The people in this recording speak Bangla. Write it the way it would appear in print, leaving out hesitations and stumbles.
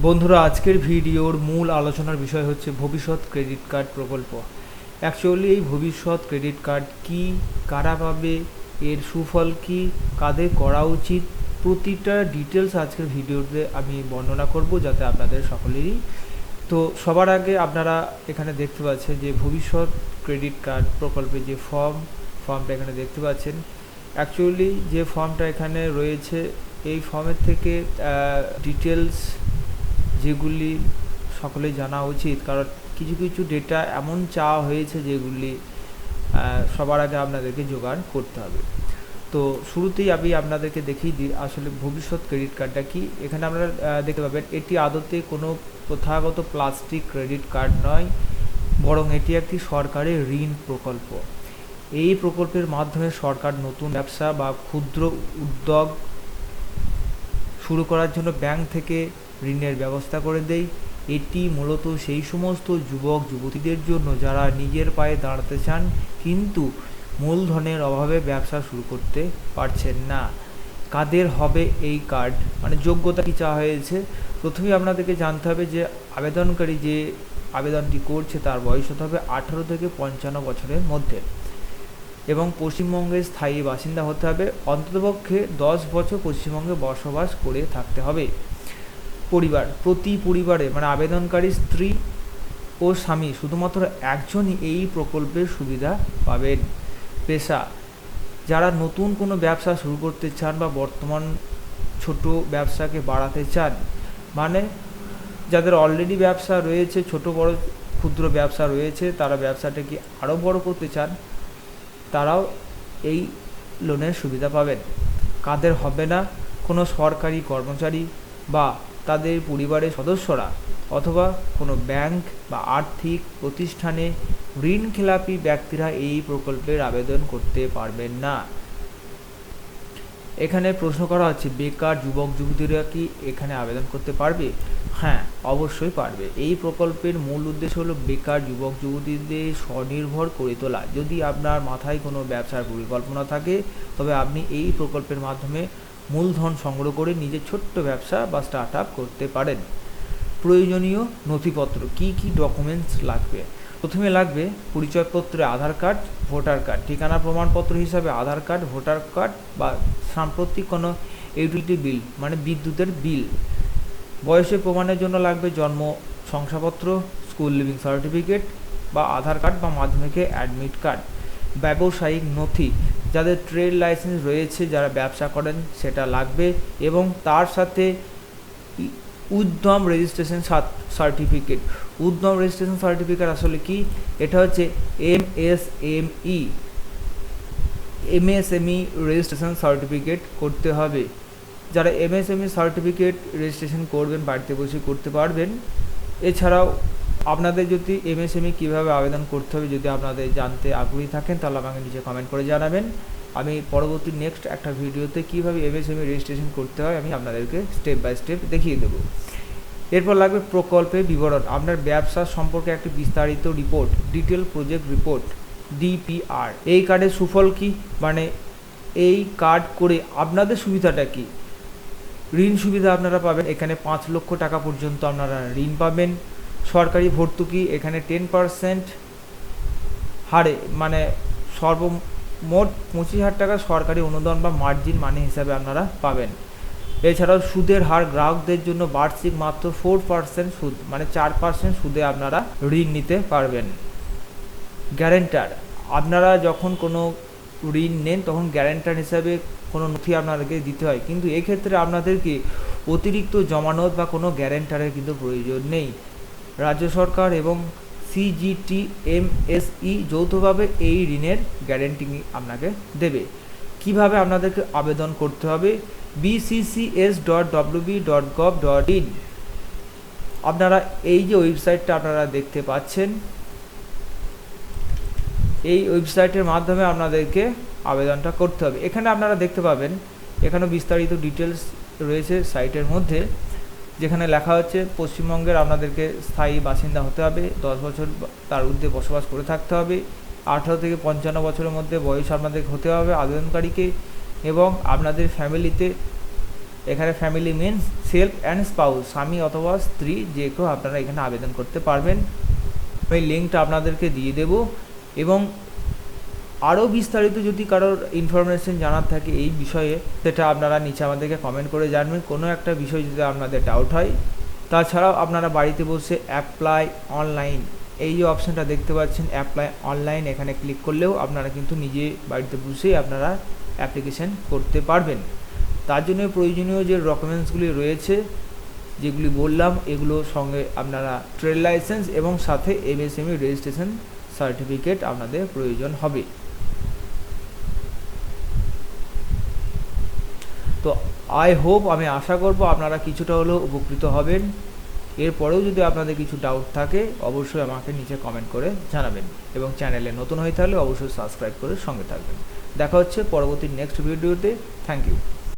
বন্ধুরা, আজকের ভিডিওর মূল আলোচনার বিষয় হচ্ছে ভবিষ্যৎ ক্রেডিট কার্ড প্রকল্প। অ্যাকচুয়ালি এই ভবিষ্যৎ ক্রেডিট কার্ড কি, কারা পাবে, এর সুফল কি, কাদের করা উচিত, প্রতিটা ডিটেলস আজকের ভিডিওতে আমি বর্ণনা করব, যাতে আপনাদের সকলেরই। তো সবার আগে আপনারা এখানে দেখতে পাচ্ছেন যে ভবিষ্যৎ ক্রেডিট কার্ড প্রকল্পের যে ফর্মটা এখানে দেখতে পাচ্ছেন। অ্যাকচুয়ালি যে ফর্মটা এখানে রয়েছে, এই ফর্মের থেকে ডিটেলস যেগুলি সকলেই জানা উচিত, কারণ কিছু কিছু ডেটা এমন চাওয়া হয়েছে যেগুলি সবার আগে আপনাদেরকে জোগাড় করতে হবে। তো শুরুতেই আমি আপনাদেরকে দেখিয়ে দিই আসলে ভবিষ্যৎ ক্রেডিট কার্ডটা কি। এখানে আপনারা দেখতে পাবেন এটি আদতে কোনো প্রথাগত প্লাস্টিক ক্রেডিট কার্ড নয়, বরং এটি একটি সরকারি ঋণ প্রকল্প। এই প্রকল্পের মাধ্যমে সরকার নতুন ব্যবসা বা ক্ষুদ্র উদ্যোগ শুরু করার জন্য ব্যাংক থেকে ঋণের ব্যবস্থা করে দেয়। এটি মূলত সেই সমস্ত যুবক যুবতীদের জন্য যারা নিজের পায়ে দাঁড়াতে চান কিন্তু মূলধনের অভাবে ব্যবসা শুরু করতে পারছেন না। কাদের হবে এই কার্ড, মানে যোগ্যতা কী চাওয়া হয়েছে? প্রথমেই আপনাদেরকে জানতে হবে যে আবেদনকারী যে আবেদনটি করছে তার বয়স হতে হবে 18 থেকে 55 বছরের মধ্যে এবং পশ্চিমবঙ্গের স্থায়ী বাসিন্দা হতে হবে। অন্ততপক্ষে 10 বছর পশ্চিমবঙ্গে বসবাস করে থাকতে হবে। পরিবার, প্রতি পরিবারে মানে আবেদনকারী স্ত্রী ও স্বামী শুধুমাত্র একজনই এই প্রকল্পের সুবিধা পাবেন। পেশা, যারা নতুন কোনো ব্যবসা শুরু করতে চান বা বর্তমান ছোট ব্যবসাকে বাড়াতে চান, মানে যাদের অলরেডি ব্যবসা রয়েছে, ছোট বড় ক্ষুদ্র ব্যবসা রয়েছে, তারা ব্যবসাটাকে আরও বড় করতে চান, তারাও এই লোনের সুবিধা পাবেন। কাদের হবে না? কোনো সরকারি কর্মচারী বা তাদের পরিবারের সদস্যরা, অথবা কোনো ব্যাংক বা আর্থিক প্রতিষ্ঠানে ঋণখেলাপি ব্যক্তিরা এই প্রকল্পের আবেদন করতে পারবেন না। এখানে প্রশ্ন করা হচ্ছে বেকার যুবক যুবতীরা কি এখানে আবেদন করতে পারবে? হ্যাঁ, অবশ্যই পারবে। এই প্রকল্পের মূল উদ্দেশ্য হলো বেকার যুবক যুবতীদের স্বনির্ভর করে তোলা। যদি আপনার মাথায় কোনো ব্যবসার পরিকল্পনা থাকে, তবে আপনি এই প্রকল্পের মাধ্যমে মূলধন সংগ্রহ করে নিজের ছোট্ট ব্যবসা বা স্টার্ট আপ করতে পারেন। প্রয়োজনীয় নথিপত্র, কি কি ডকুমেন্টস লাগবে? প্রথমে লাগবে পরিচয়পত্রে আধার কার্ড, ভোটার কার্ড, ঠিকানা প্রমাণপত্র হিসাবে আধার কার্ড, ভোটার কার্ড বা সাম্প্রতিক কোনো ইউটিলিটি বিল মানে বিদ্যুতের বিল। বয়সের প্রমাণের জন্য লাগবে জন্ম শংসাপত্র, স্কুল লিভিং সার্টিফিকেট বা আধার কার্ড বা মাধ্যমিকে অ্যাডমিট কার্ড। ব্যবসায়িক নথি, যাদের ট্রেড লাইসেন্স রয়েছে, যারা ব্যবসা করেন, সেটা লাগবে এবং তার সাথে উদ্যম রেজিস্ট্রেশন সার্টিফিকেট। উদ্যম রেজিস্ট্রেশন সার্টিফিকেট আসলে কি? এটা হচ্ছে এমএসএমই রেজিস্ট্রেশন সার্টিফিকেট করতে হবে। যারা এমএসএমই সার্টিফিকেট রেজিস্ট্রেশন করবেন বাড়িতে বসে করতে পারবেন। এছাড়াও আপনাদের যদি এমএসএমই কীভাবে আবেদন করতে হবে যদি আপনাদের জানতে আগ্রহী থাকেন, তাহলে আমাকে নিচে কমেন্ট করে জানাবেন। আমি পরবর্তী নেক্সট একটা ভিডিওতে কীভাবে এমএসএমই রেজিস্ট্রেশন করতে হয় আমি আপনাদেরকে স্টেপ বাই স্টেপ দেখিয়ে দেবো। এরপর লাগবে প্রকল্পের বিবরণ, আপনার ব্যবসা সম্পর্কে একটি বিস্তারিত report, detail project report, DPR. এই কার্ডের সুফল কি, মানে এই কার্ড করে আপনাদের সুবিধাটা কি? ঋণ সুবিধা আপনারা পাবেন, এখানে 5 লক্ষ টাকা পর্যন্ত আপনারা ঋণ পাবেন। সরকারি ভর্তুকি, এখানে 10% হারে মানে সর্বমোট 25,000 টাকা সরকারি অনুদান বা মার্জিন মানি হিসাবে আপনারা পাবেন। এছাড়াও সুদের হার গ্রাহকদের জন্য বার্ষিক মাত্র 4% সুদ, মানে 4% সুদে আপনারা ঋণ নিতে পারবেন। গ্যারেন্টার, আপনারা যখন কোনো ঋণ নেন তখন গ্যারেন্টার হিসাবে কোনো নথি আপনাদেরকে দিতে হয়, কিন্তু এক্ষেত্রে আপনাদেরকে অতিরিক্ত জমানত বা কোনো গ্যারেন্টারের কিন্তু প্রয়োজন নেই। রাজ্য সরকার এবং সিজিটিএমএসই যৌথভাবে এই ঋণের গ্যারেন্টি আপনাকে দেবে। কিভাবে আপনাদেরকে আবেদন করতে হবে? bccs.wb.gov.in। আপনারা এই যে ওয়েবসাইটটা আপনারা দেখতে পাচ্ছেন, এই ওয়েবসাইটের মাধ্যমে আপনাদেরকে আবেদনটা করতে হবে। এখানে আপনারা দেখতে পাবেন, এখানে বিস্তারিত ডিটেলস রয়েছে সাইটের মধ্যে, যেখানে লেখা হচ্ছে পশ্চিমবঙ্গের আপনাদেরকে স্থায়ী বাসিন্দা হতে হবে, 10 বছর তার ঊর্ধ্বে বসবাস করে থাকতে হবে, 18 থেকে 55 বছরের মধ্যে বয়স আপনাদের হতে হবে আবেদনকারীকে, এবং আপনাদের ফ্যামিলিতে এখানে family means self and spouse, স্বামী অথবা স্ত্রী যে কেউ আপনারা এখানে আবেদন করতে পারবেন। আমি লিঙ্কটা আপনাদেরকে দিয়ে দেব, এবং আরও বিস্তারিত যদি কারোর ইনফরমেশন জানার থাকে এই বিষয়ে, সেটা আপনারা নিচে আমাদেরকে কমেন্ট করে জানবেন। কোনো একটা বিষয় যদি আপনাদের ডাউট হয়, তাছাড়াও আপনারা বাড়িতে বসে অ্যাপ্লাই অনলাইন, এই যে অপশানটা দেখতে পাচ্ছেন অ্যাপ্লাই অনলাইন, এখানে ক্লিক করলেও আপনারা কিন্তু নিজে বাড়িতে বসেই আপনারা অ্যাপ্লিকেশান করতে পারবেন। তার জন্য প্রয়োজনীয় যে ডকুমেন্টসগুলি রয়েছে যেগুলি বললাম, এগুলোর সঙ্গে আপনারা ট্রেড লাইসেন্স এবং সাথে এমএসএমই রেজিস্ট্রেশন সার্টিফিকেট আপনাদের প্রয়োজন হবে। তো আই হোপ, আমি আশা করব আপনারা কিছুটা হলেও উপকৃত হবেন। এরপরেও যদি আপনাদের কিছু ডাউট থাকে অবশ্যই আমাকে নিচে কমেন্ট করে জানাবেন, এবং চ্যানেলে নতুন হয়ে থাকলে অবশ্যই সাবস্ক্রাইব করে সঙ্গে থাকবেন। দেখা হচ্ছে পরবর্তী নেক্সট ভিডিওতে। Thank you.